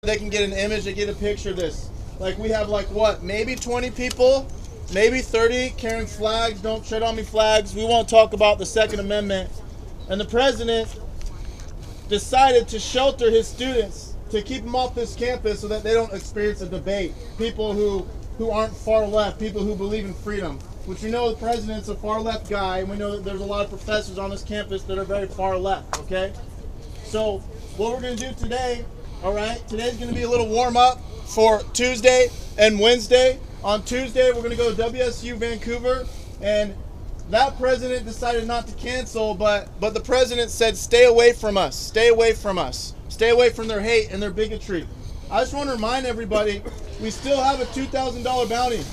They can get an image, they get a picture of this. Like we have like what, maybe 20 people, maybe 30 carrying flags, don't tread on me flags. We want to talk about the Second Amendment. And the president decided to shelter his students, to keep them off this campus so that they don't experience a debate. People who aren't far left, people who believe in freedom. Which we know the president's a far left guy, and we know that there's a lot of professors on this campus that are very far left, okay? So what we're going to do today, all right, today's going to be a little warm up for Tuesday and Wednesday. On Tuesday, we're going to go to WSU Vancouver, and that president decided not to cancel, but the president said, stay away from us, stay away from us, stay away from their hate and their bigotry. I just want to remind everybody, we still have a $2,000 bounty.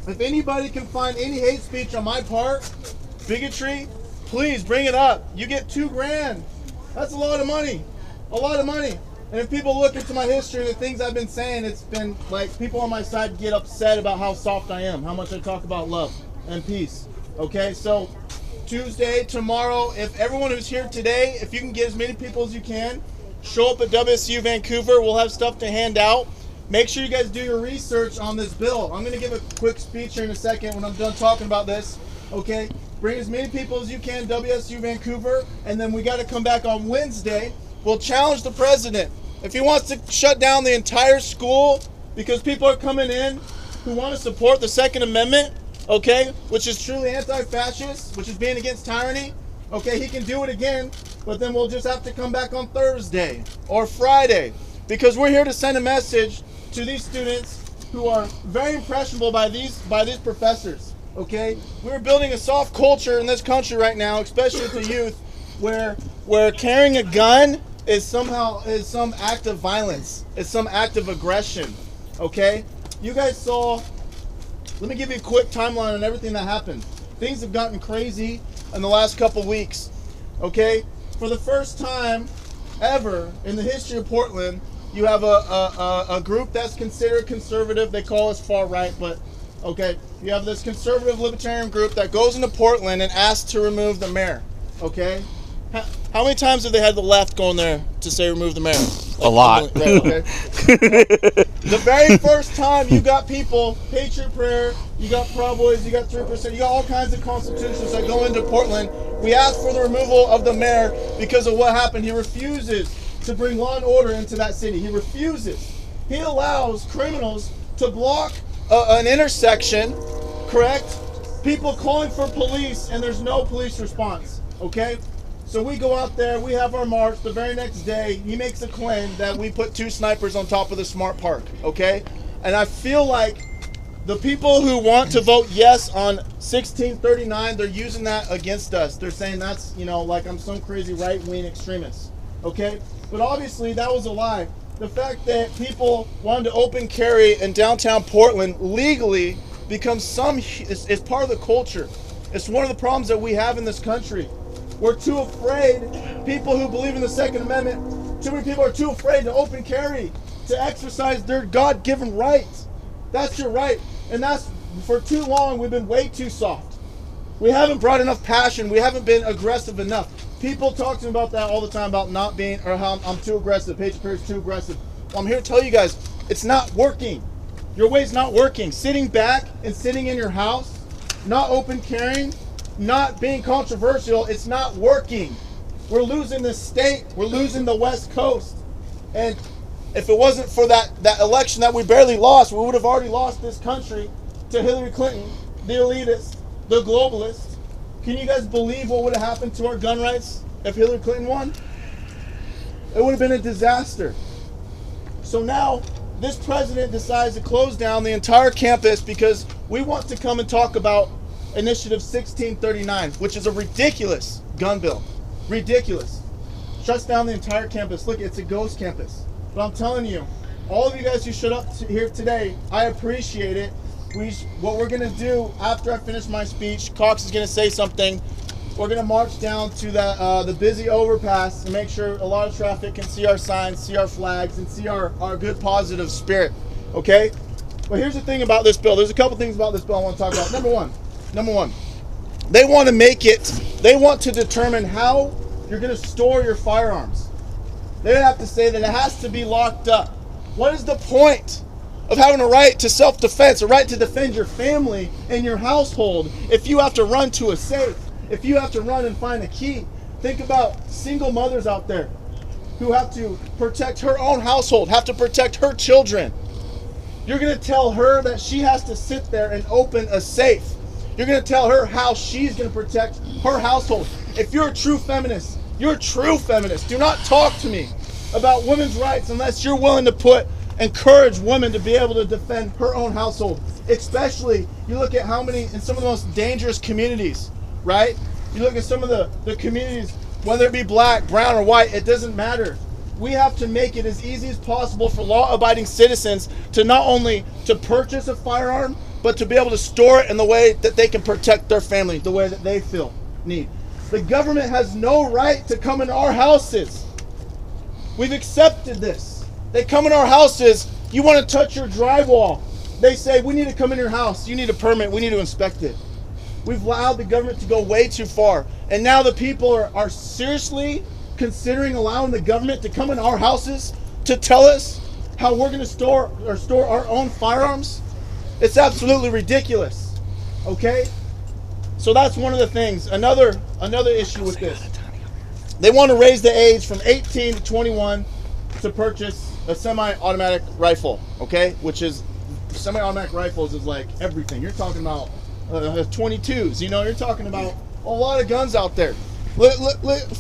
If anybody can find any hate speech on my part, bigotry, please bring it up. You get $2 grand. That's a lot of money. A lot of money. And if people look into my history and the things I've been saying, it's been like people on my side get upset about how soft I am, how much I talk about love and peace. Okay, so Tuesday, tomorrow, if everyone who's here today, if you can get as many people as you can, show up at WSU Vancouver. We'll have stuff to hand out. Make sure you guys do your research on this bill. I'm going to give a quick speech here in a second when I'm done talking about this. Okay, bring as many people as you can, WSU Vancouver, and then we got to come back on Wednesday. We'll challenge the president. If he wants to shut down the entire school because people are coming in who want to support the Second Amendment, okay, which is truly anti-fascist, which is being against tyranny, okay, he can do it again, but then we'll just have to come back on Thursday or Friday because we're here to send a message to these students who are very impressionable by these professors, okay? We're building a soft culture in this country right now, especially with the youth, where carrying a gun is some act of violence, is some act of aggression, okay? You guys saw, let me give you a quick timeline on everything that happened. Things have gotten crazy in the last couple weeks, okay? For the first time ever in the history of Portland, you have a group that's considered conservative. They call us far right, but okay. You have this conservative libertarian group that goes into Portland and asks to remove the mayor, okay? How many times have they had the left going there to say remove the mayor? Like, a lot. Right, okay. The very first time you got people, Patriot Prayer, you got Proud Boys, you got 3%, you got all kinds of constitutions that go into Portland. We asked for the removal of the mayor because of what happened. He refuses to bring law and order into that city. He refuses. He allows criminals to block an intersection, correct? People calling for police and there's no police response, okay? So we go out there, we have our march. The very next day, he makes a claim that we put 2 snipers on top of the smart park, okay? And I feel like the people who want to vote yes on 1639, they're using that against us. They're saying that's, you know, like I'm some crazy right-wing extremist, okay? But obviously that was a lie. The fact that people wanted to open carry in downtown Portland legally becomes it's part of the culture. It's one of the problems that we have in this country. We're too afraid, people who believe in the Second Amendment, too many people are too afraid to open carry, to exercise their God-given rights. That's your right. And that's, for too long, we've been way too soft. We haven't brought enough passion. We haven't been aggressive enough. People talk to me about that all the time, about not being, or how I'm too aggressive, Patriot Prayer is too aggressive. Well, I'm here to tell you guys, it's not working. Your way's not working. Sitting back and sitting in your house, not open carrying, not being controversial, it's not working. We're losing this state. We're losing the West Coast. And if it wasn't for that election that we barely lost, we would have already lost this country to Hillary Clinton, the elitist, the globalist. Can you guys believe what would have happened to our gun rights if Hillary Clinton won? It would have been a disaster. So now this president decides to close down the entire campus because we want to come and talk about Initiative 1639, which is a ridiculous gun bill. Ridiculous. Shuts down the entire campus. Look, it's a ghost campus. But I'm telling you, all of you guys who showed up here today, I appreciate it. What we're going to do after I finish my speech, Cox is going to say something. We're going to march down to the busy overpass and make sure a lot of traffic can see our signs, see our flags, and see our good positive spirit. Okay? But here's the thing about this bill. There's a couple things about this bill I want to talk about. Number one, they want to determine how you're going to store your firearms. They have to say that it has to be locked up. What is the point of having a right to self-defense, a right to defend your family and your household if you have to run to a safe, if you have to run and find a key? Think about single mothers out there who have to protect her own household, have to protect her children. You're going to tell her that she has to sit there and open a safe. You're going to tell her how she's going to protect her household. If you're a true feminist, you're a true feminist. Do not talk to me about women's rights unless you're willing to encourage women to be able to defend her own household. Especially, you look at how many, in some of the most dangerous communities, right? You look at some of the communities, whether it be black, brown, or white, it doesn't matter. We have to make it as easy as possible for law-abiding citizens to not only to purchase a firearm, but to be able to store it in the way that they can protect their family, the way that they feel need. The government has no right to come in our houses. We've accepted this. They come in our houses. You want to touch your drywall. They say, we need to come in your house. You need a permit. We need to inspect it. We've allowed the government to go way too far. And now the people are seriously considering allowing the government to come in our houses to tell us how we're going to store our own firearms. It's absolutely ridiculous. Okay? So that's one of the things. Another issue with this. They want to raise the age from 18 to 21 to purchase a semi-automatic rifle, okay? Which is, semi-automatic rifles is like everything. You're talking about 22s, you know, you're talking about a lot of guns out there.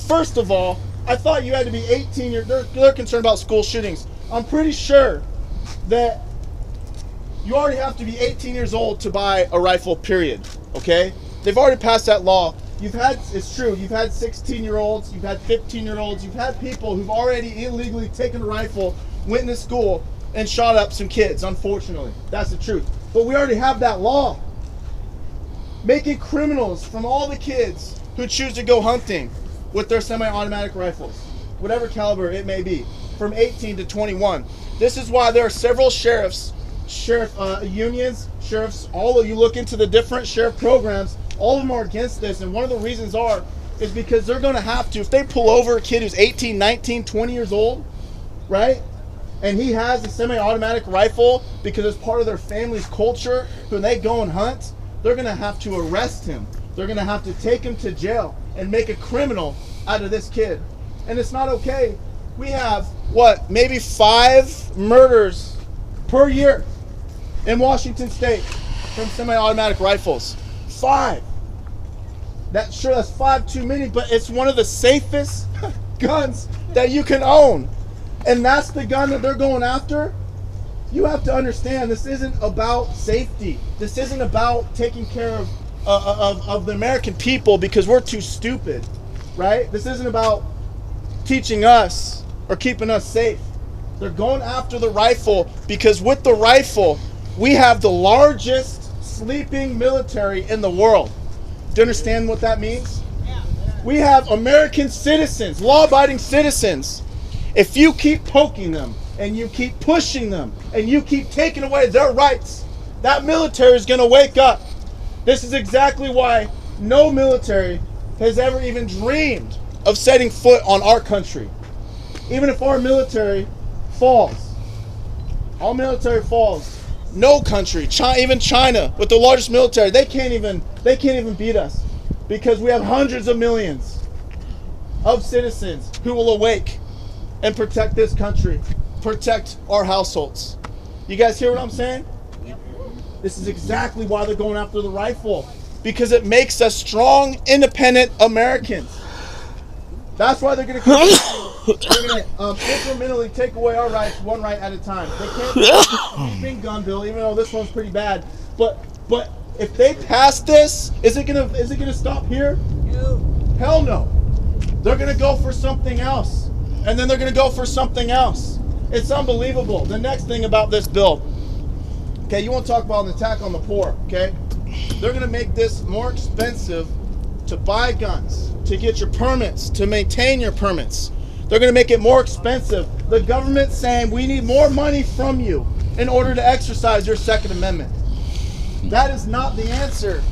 First of all, I thought you had to be 18. They're concerned about school shootings. I'm pretty sure that you already have to be 18 years old to buy a rifle, period, okay? They've already passed that law. It's true, you've had 16-year-olds, you've had 15-year-olds, you've had people who've already illegally taken a rifle, went into school, and shot up some kids, unfortunately. That's the truth. But we already have that law. Making criminals from all the kids who choose to go hunting with their semi-automatic rifles, whatever caliber it may be, from 18 to 21. This is why there are several sheriff unions, sheriffs, all of you look into the different sheriff programs, all of them are against this, and one of the reasons is because they're going to have to, if they pull over a kid who's 18, 19, 20 years old, right, and he has a semi-automatic rifle because it's part of their family's culture, when they go and hunt, they're going to have to arrest him. They're going to have to take him to jail and make a criminal out of this kid. And it's not okay. We have, what, maybe 5 murders per year in Washington State from semi-automatic rifles. 5. That's 5 too many, but it's one of the safest guns that you can own. And that's the gun that they're going after. You have to understand, this isn't about safety. This isn't about taking care of the American people because we're too stupid, right? This isn't about teaching us or keeping us safe. They're going after the rifle because with the rifle, we have the largest sleeping military in the world. Do you understand what that means? We have American citizens, law-abiding citizens. If you keep poking them and you keep pushing them and you keep taking away their rights, that military is going to wake up. This is exactly why no military has ever even dreamed of setting foot on our country. Even if our military falls, our military falls, no country, even China with the largest military, they can't even beat us because we have hundreds of millions of citizens who will awake and protect this country, protect our households. You guys hear what I'm saying? This is exactly why they're going after the rifle, because it makes us strong, independent Americans. That's why they're going to incrementally take away our rights, one right at a time. They can't keep gun bill, even though this one's pretty bad. But if they pass this, is it gonna stop here? No. Hell no. They're going to go for something else, and then they're going to go for something else. It's unbelievable. The next thing about this bill, okay, you want to talk about an attack on the poor, okay? They're going to make this more expensive to buy guns, to get your permits, to maintain your permits. They're going to make it more expensive. The government's saying we need more money from you in order to exercise your Second Amendment. That is not the answer.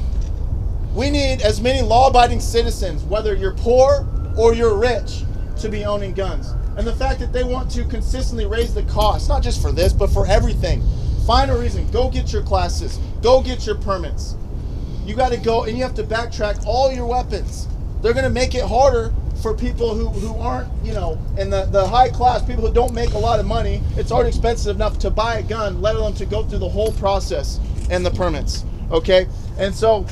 We need as many law-abiding citizens, whether you're poor or you're rich, to be owning guns. And the fact that they want to consistently raise the cost, not just for this, but for everything. Find a reason. Go get your classes. Go get your permits. You got to go, and you have to backtrack all your weapons. They're going to make it harder for people who aren't, you know, in the high class, people who don't make a lot of money. It's already expensive enough to buy a gun, let alone to go through the whole process and the permits. Okay? And so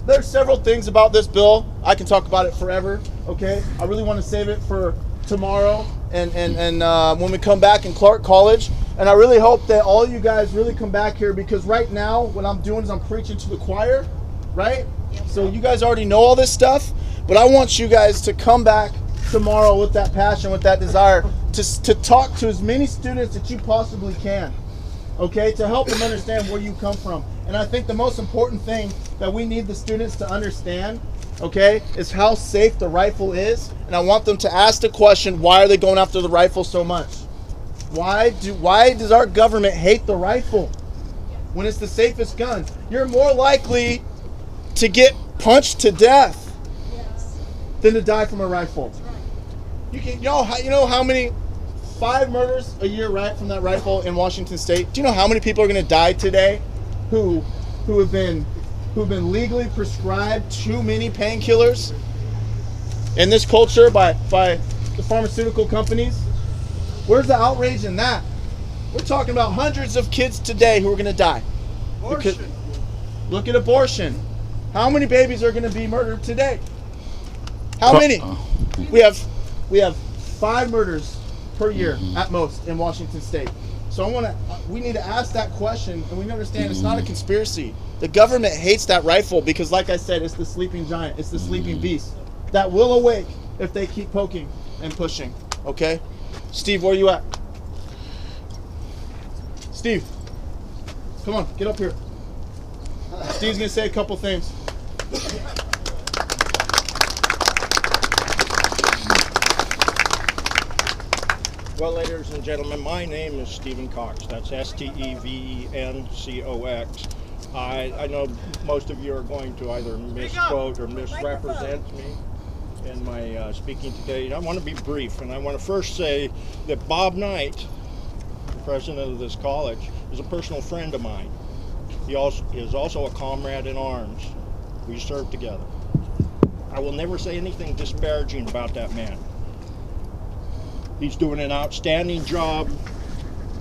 there's several things about this bill. I can talk about it forever. Okay? I really want to save it for tomorrow and when we come back in Clark College. And I really hope that all you guys really come back here, because right now what I'm doing is I'm preaching to the choir, right? So you guys already know all this stuff, but I want you guys to come back tomorrow with that passion, with that desire to talk to as many students that you possibly can, okay, to help them understand where you come from. And I think the most important thing that we need the students to understand, okay, is how safe the rifle is. And I want them to ask the question, why are they going after the rifle so much? Why does our government hate the rifle when it's the safest gun? You're more likely to get punched to death than to die from a rifle. You know how many 5 murders a year, right, from that rifle in Washington State? Do you know how many people are going to die today who have been legally prescribed too many painkillers in this culture by the pharmaceutical companies? Where's the outrage in that? We're talking about hundreds of kids today who are going to die. Abortion. Look at abortion. How many babies are going to be murdered today? How many? We have 5 murders per year at most in Washington State. So we need to ask that question, and we need to understand it's not a conspiracy. The government hates that rifle because, like I said, it's the sleeping giant. It's the sleeping beast that will awake if they keep poking and pushing. Okay? Steve, where are you at? Steve, come on, get up here. Steve's going to say a couple things. Well, ladies and gentlemen, my name is Stephen Cox. That's Stevencox. I know most of you are going to either misquote or misrepresent me in my speaking today. I want to be brief, and I want to first say that Bob Knight, the president of this college, is a personal friend of mine. He is also a comrade in arms. We served together. I will never say anything disparaging about that man. He's doing an outstanding job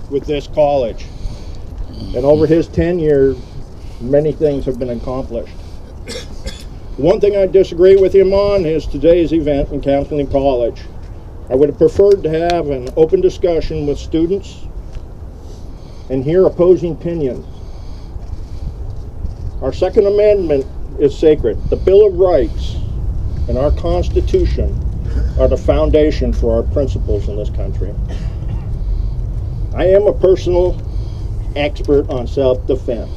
with this college. And over his tenure, many things have been accomplished. One thing I disagree with him on is today's event in Counseling College. I would have preferred to have an open discussion with students and hear opposing opinions. Our Second Amendment is sacred. The Bill of Rights and our Constitution are the foundation for our principles in this country. I am a personal expert on self-defense.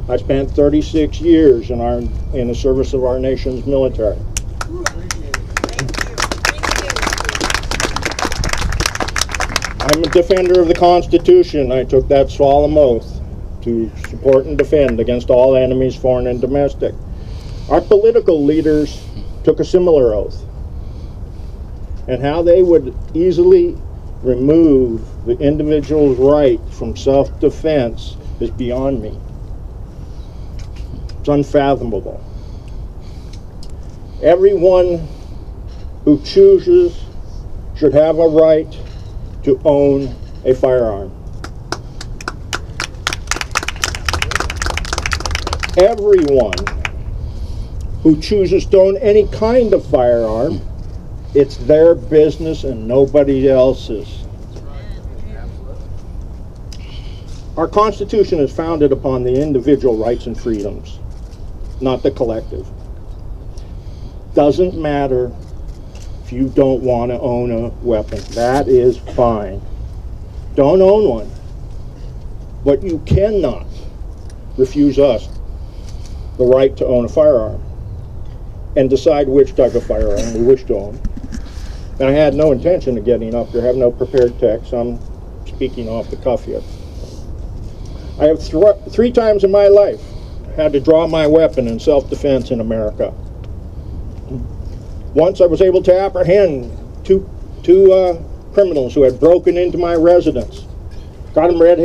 I spent 36 years in the service of our nation's military. I'm a defender of the Constitution. I took that solemn oath to support and defend against all enemies, foreign and domestic. Our political leaders took a similar oath. And how they would easily remove the individual's right from self-defense is beyond me. It's unfathomable. Everyone who chooses should have a right to own a firearm. Everyone who chooses to own any kind of firearm, it's their business and nobody else's. Our Constitution is founded upon the individual rights and freedoms, not the collective. Doesn't matter if you don't want to own a weapon. That is fine. Don't own one. But you cannot refuse us the right to own a firearm and decide which type of firearm we wish to own. And I had no intention of getting up here. I have no prepared text. I'm speaking off the cuff here. I have 3 times in my life had to draw my weapon in self-defense in America. Once I was able to apprehend two criminals who had broken into my residence. Got them red-handed.